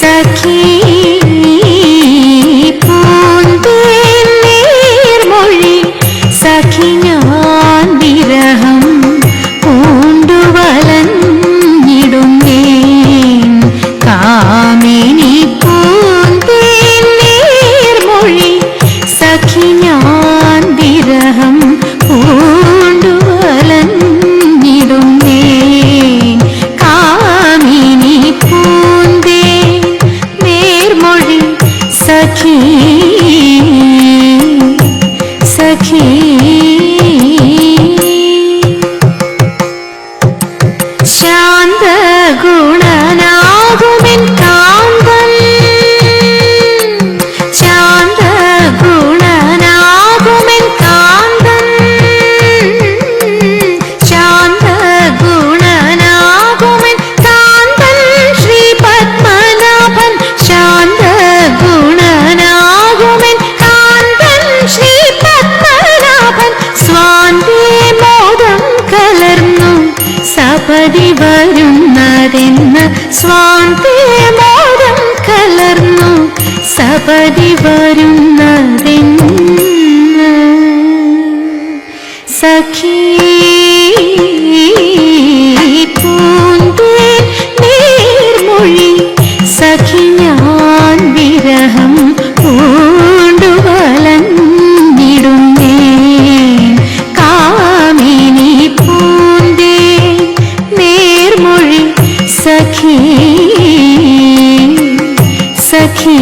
സഖി പൂന്തേൻ നീർമൊഴി സഖി ഞാൻ വിരഹം പൂണ്ടുവലഞ്ഞിടുന്നേൻ കാമിനി പൂന്തേൻ നീർമൊഴി സഖി ഞാൻ വിരഹം പൂണ്ടുവലഞ്ഞിടുന്നേൻ കാമിനി പൂന്തേൻ നീർമൊഴി സഖി സഖി ശാന്ത ഗുണനാകുമെൻ കാന്തൻ ശാന്ത ഗുണനാകുമെൻ കാന്തൻ ശാന്ത ഗുണനാകുമെൻ കാന്തൻ ശ്രീ പത്മനാഭൻ ശാന്ത ഗുണനാകുമെൻ കാന്തൻ ശ്രീ പത്മനാഭൻ സ്വാന്തേ മോദം കലർന്നു സപതി വരുന്നതെന്ന് സ്വാന്തേ മോദം കലർന്നു സപതി വരുന്നതെന്ന് സഖി പൂന്തേൻ നീർമൊഴി സഖി ഞാൻ വിരഹം പൂണ്ടുവലഞ്ഞിടുന്നേൻ കാമിനി പൂന്തേൻ നീർമൊഴി സഖി സഖി